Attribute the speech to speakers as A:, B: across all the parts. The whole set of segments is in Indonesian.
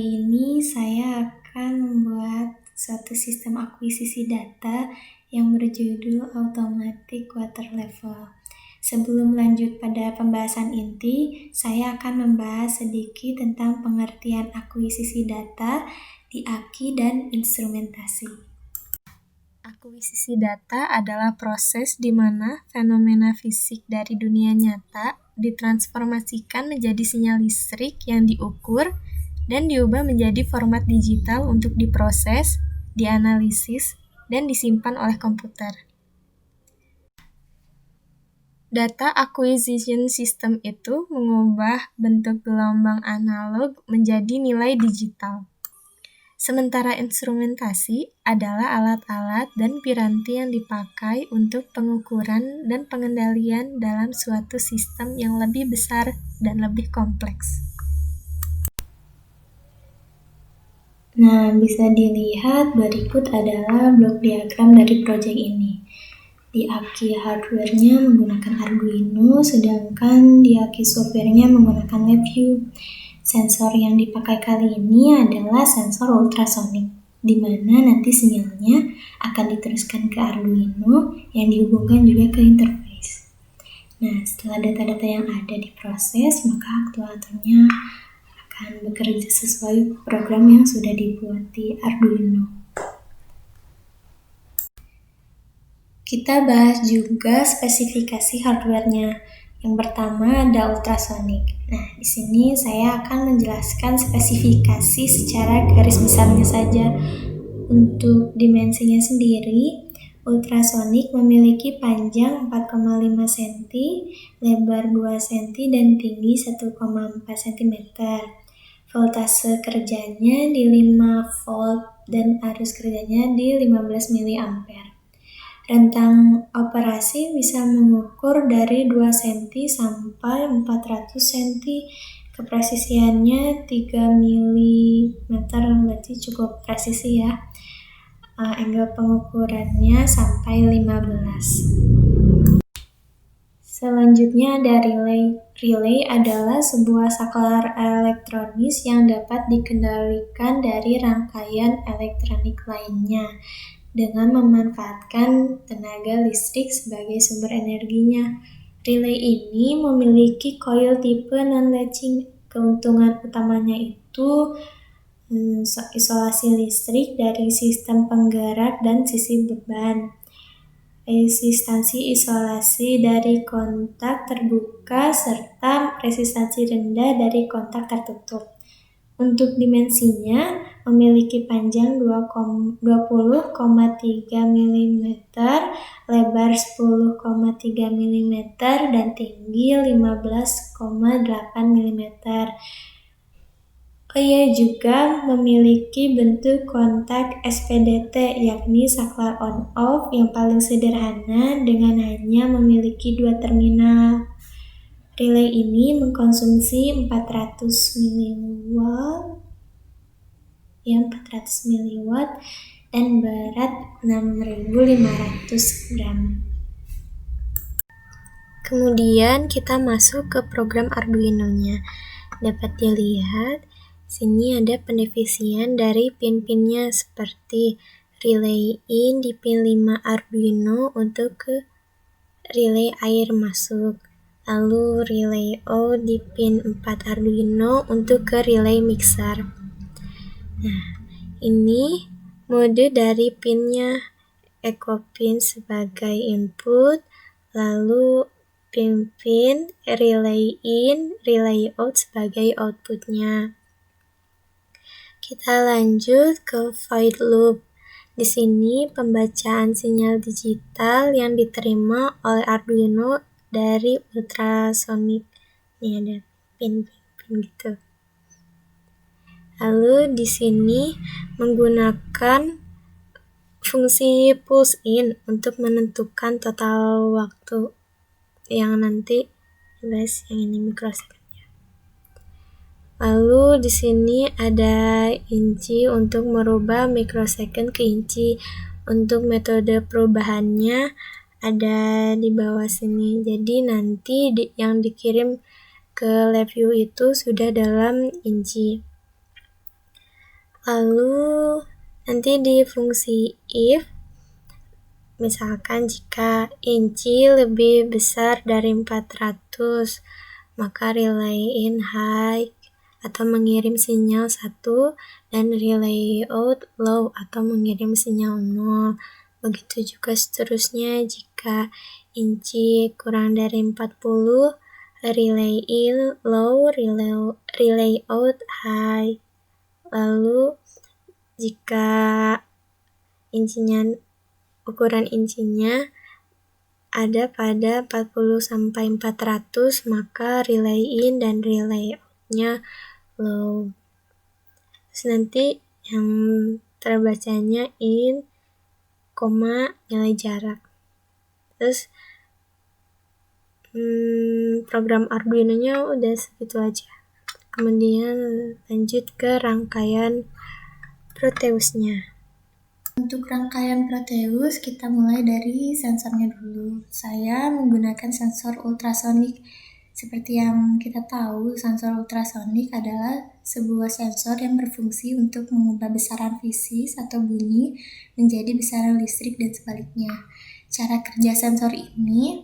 A: Kali ini saya akan membuat suatu sistem akuisisi data yang berjudul Automatic Water Level. Sebelum lanjut pada pembahasan inti, saya akan membahas sedikit tentang pengertian akuisisi data di AKI dan instrumentasi. Akuisisi data adalah proses di mana fenomena fisik dari dunia nyata ditransformasikan menjadi sinyal listrik yang diukur dan diubah menjadi format digital untuk diproses, dianalisis, dan disimpan oleh komputer. Data acquisition system itu mengubah bentuk gelombang analog menjadi nilai digital. Sementara instrumentasi adalah alat-alat dan piranti yang dipakai untuk pengukuran dan pengendalian dalam suatu sistem yang lebih besar dan lebih kompleks. Nah, bisa dilihat berikut adalah blok diagram dari proyek ini. Di AKI hardware-nya menggunakan Arduino, sedangkan di AKI software-nya menggunakan LabVIEW. Sensor yang dipakai kali ini adalah sensor ultrasonik, di mana nanti sinyalnya akan diteruskan ke Arduino yang dihubungkan juga ke interface. Nah, setelah data-data yang ada diproses, maka aktuatornya akan bekerja sesuai program yang sudah dibuat di Arduino. Kita bahas juga spesifikasi hardware-nya. Yang pertama ada ultrasonik. Nah, di sini saya akan menjelaskan spesifikasi secara garis besarnya saja. Untuk dimensinya sendiri, ultrasonik memiliki panjang 4,5 cm, lebar 2 cm, dan tinggi 1,4 cm. Voltase kerjanya di 5 volt dan arus kerjanya di 15 mA. Rentang operasi bisa mengukur dari 2 cm sampai 400 cm. Kepresisiannya 3 mm, berarti cukup presisi ya. Angle pengukurannya sampai 15. Selanjutnya ada relay. Relay adalah sebuah saklar elektronis yang dapat dikendalikan dari rangkaian elektronik lainnya dengan memanfaatkan tenaga listrik sebagai sumber energinya. Relay ini memiliki coil tipe non-latching. Keuntungan utamanya itu isolasi listrik dari sistem penggerak dan sisi beban. Resistansi isolasi dari kontak terbuka serta resistansi rendah dari kontak tertutup. Untuk dimensinya memiliki panjang 20,3 mm, lebar 10,3 mm, dan tinggi 15,8 mm. Juga memiliki bentuk kontak SPDT, yakni saklar on-off yang paling sederhana dengan hanya memiliki 2 terminal. Relay ini mengkonsumsi 400 mW dan berat 6.500 gram. Kemudian kita masuk ke program Arduino-nya. Dapat dilihat sini ada pendefinian dari pin-pinnya seperti relay in di pin 5 Arduino untuk ke relay air masuk. Lalu relay out di pin 4 Arduino untuk ke relay mixer. Nah, ini mode dari pinnya. Echo pin sebagai input, lalu pin-pin relay in, relay out sebagai outputnya. Kita lanjut ke void loop. Di sini pembacaan sinyal digital yang diterima oleh Arduino dari ultrasonik. Ini ada pin-pin gitu. Lalu di sini menggunakan fungsi pulse in untuk menentukan total waktu yang nanti dibahas yang ini microsecond. Lalu di sini ada inci untuk merubah microsecond ke inci. Untuk metode perubahannya ada di bawah sini. Jadi nanti yang dikirim ke LabVIEW itu sudah dalam inci. Lalu nanti di fungsi if, misalkan jika inci lebih besar dari 400, maka relay in high atau mengirim sinyal 1 dan relay out low atau mengirim sinyal 0. Begitu juga seterusnya jika inci kurang dari 40, relay in low, relay out high. Lalu jika ukuran incinya ada pada 40-400, maka relay in dan relay out-nya low. Terus nanti yang terbacanya in, nilai jarak. Terus program Arduino-nya udah segitu aja. Kemudian lanjut ke rangkaian Proteus-nya. Untuk rangkaian Proteus, kita mulai dari sensornya dulu. Saya menggunakan sensor ultrasonik. Seperti yang kita tahu, sensor ultrasonik adalah sebuah sensor yang berfungsi untuk mengubah besaran fisik atau bunyi menjadi besaran listrik dan sebaliknya. Cara kerja sensor ini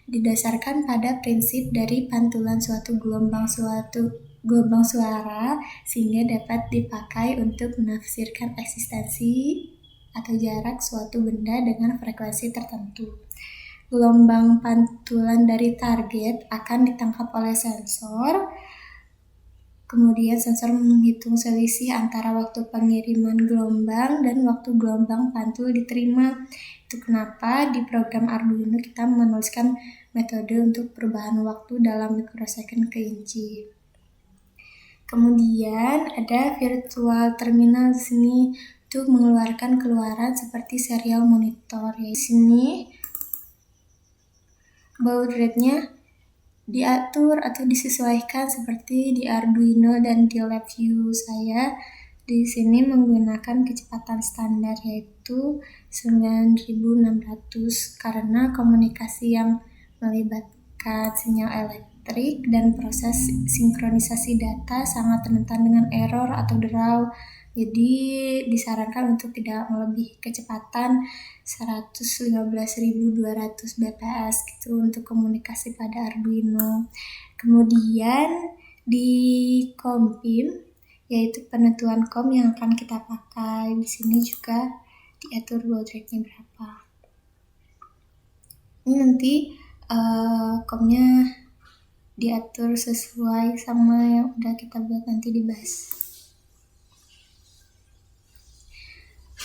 A: didasarkan pada prinsip dari pantulan suatu gelombang suara sehingga dapat dipakai untuk menafsirkan eksistensi atau jarak suatu benda dengan frekuensi tertentu. Gelombang pantulan dari target akan ditangkap oleh sensor. Kemudian sensor menghitung selisih antara waktu pengiriman gelombang dan waktu gelombang pantul diterima. Itu kenapa di program Arduino kita menuliskan metode untuk perubahan waktu dalam mikrosecond ke inci. Kemudian ada virtual terminal di sini untuk mengeluarkan keluaran seperti serial monitor. Di sini baud rate-nya diatur atau disesuaikan seperti di Arduino dan di LabVIEW. Saya di sini menggunakan kecepatan standar yaitu 9600 karena komunikasi yang melibatkan sinyal elektrik dan proses sinkronisasi data sangat rentan dengan error atau draw. Jadi disarankan untuk tidak melebihi kecepatan 115.200 bps gitu untuk komunikasi pada Arduino. Kemudian di COM-PIM yaitu penentuan COM yang akan kita pakai. Di sini juga diatur baud rate-nya berapa. Ini nanti COM-nya diatur sesuai sama yang udah kita buat nanti di bus.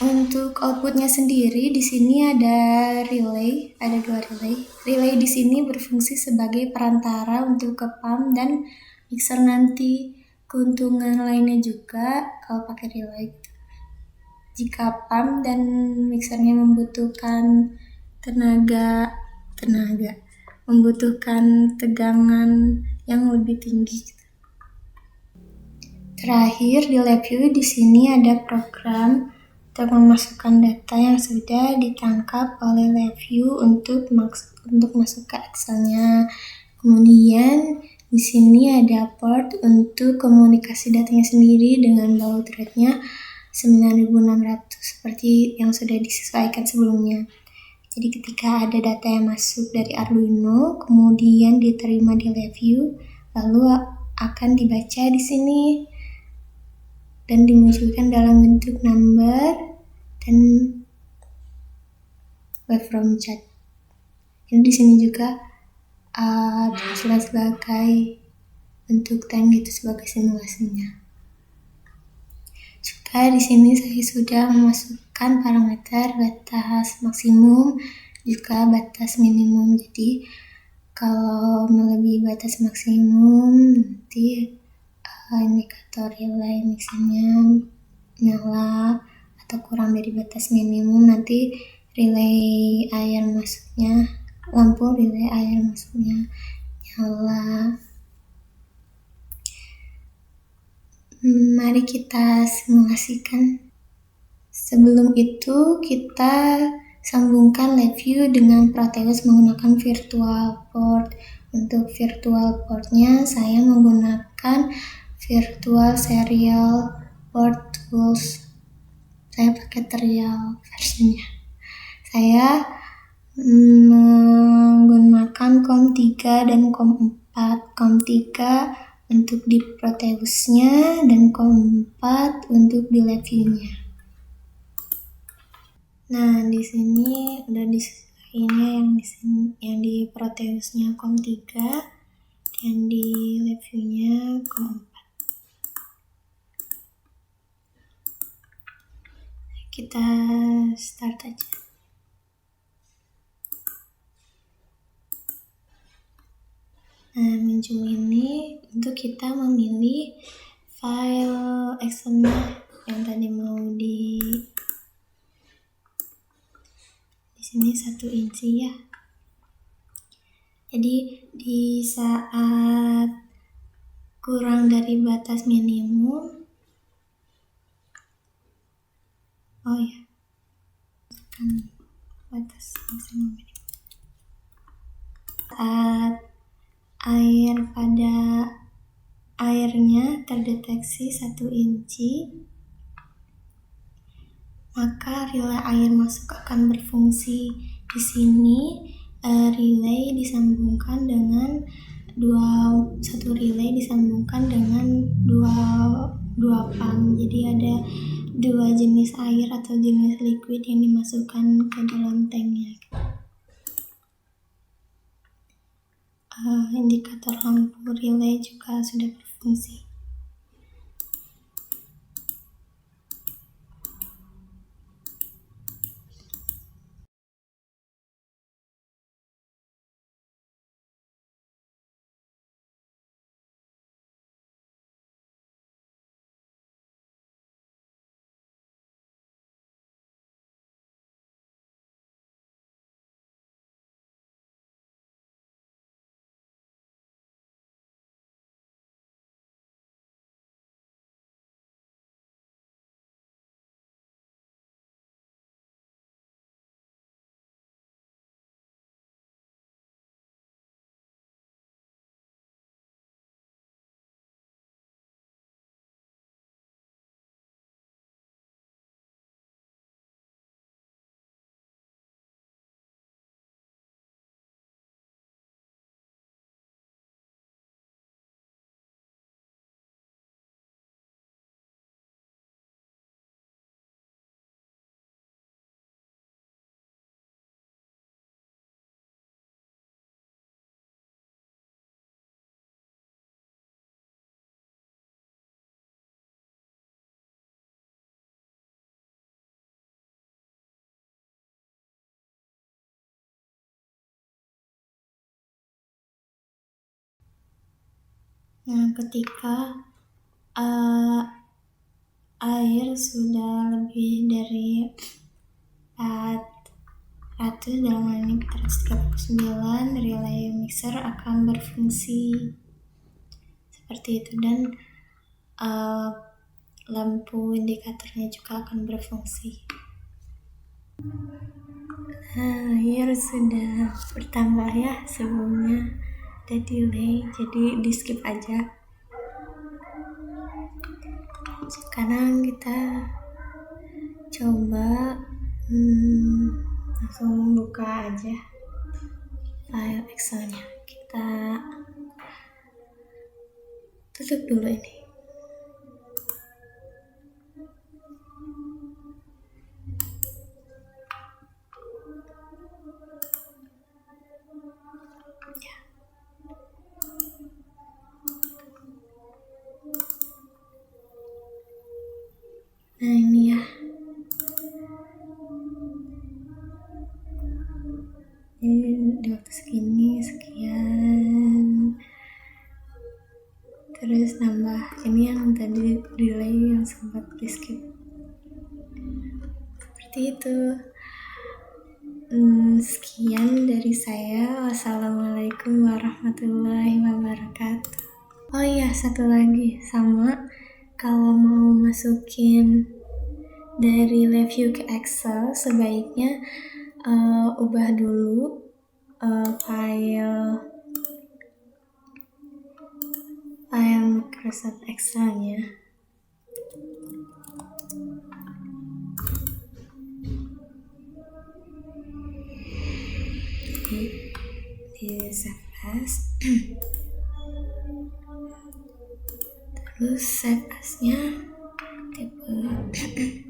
A: Untuk outputnya sendiri di sini ada relay, ada 2 relay. Relay di sini berfungsi sebagai perantara untuk ke pump dan mixer nanti. Keuntungan lainnya juga kalau pakai relay, jika pump dan mixernya membutuhkan membutuhkan tegangan yang lebih tinggi. Terakhir di LabVIEW di sini ada program untuk memasukkan data yang sudah ditangkap oleh LabVIEW untuk masuk ke Excel-nya. Kemudian di sini ada port untuk komunikasi datanya sendiri dengan baud rate-nya 9600 seperti yang sudah disesuaikan sebelumnya. Jadi ketika ada data yang masuk dari Arduino, kemudian diterima di LabVIEW, lalu akan dibaca di sini dan dimunculkan dalam bentuk number dan waveform chart. Ini di sini juga dihasilkan sebagai bentuk time gitu sebagai simulasinya. Juga di sini saya sudah memasukkan parameter batas maksimum juga batas minimum. Jadi kalau melebihi batas maksimum nanti indikator relay mixernya nyala, atau kurang dari batas minimum nanti lampu relay air masuknya nyala. Mari kita simulasikan. Sebelum itu kita sambungkan LabVIEW dengan Proteus menggunakan virtual port. Untuk virtual portnya saya menggunakan virtual serial port tools. Saya pakai trial versionnya. Saya menggunakan COM3 dan COM4. COM3 untuk di Proteusnya dan COM4 untuk di LabVIEW-nya. Nah, di sini udah ini yang di Proteusnya COM3, yang di LabVIEW-nya COM4. Kita start aja. Nah, muncul ini untuk kita memilih file Excel-nya yang tadi mau di sini 1 inci ya. Jadi di saat kurang dari batas minimum, batas maksimum minimum. Saat airnya terdeteksi 1 inci, maka relay air masuk akan berfungsi. Di sini relay disambungkan dengan satu relay disambungkan dengan dua pump. Jadi ada 2 jenis air atau jenis liquid yang dimasukkan ke dalam tanknya. Indikator lampu relay juga sudah berfungsi. Nah, ketika air sudah lebih dari 400, dalam hal ini 439, relay mixer akan berfungsi seperti itu, dan lampu indikatornya juga akan berfungsi. Nah, air sudah bertambah ya, sebelumnya ada delay, jadi di skip aja. Sekarang kita coba langsung buka aja file Excel-nya. Kita tutup dulu ini. Nah, ini ya. Ini di waktu segini sekian. Terus nambah ini yang tadi delay yang sempat di skip. Seperti itu. Sekian dari saya. Wassalamualaikum warahmatullahi wabarakatuh. Oh iya, satu lagi, sama kalau mau masukin dari LabVIEW ke Excel, sebaiknya ubah dulu file Microsoft Excel-nya. di save as. Terus save as-nya tipe ini.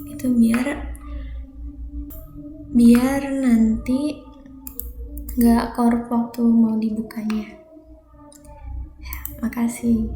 A: Itu biar nanti nggak korup waktu mau dibukanya. Ya, makasih.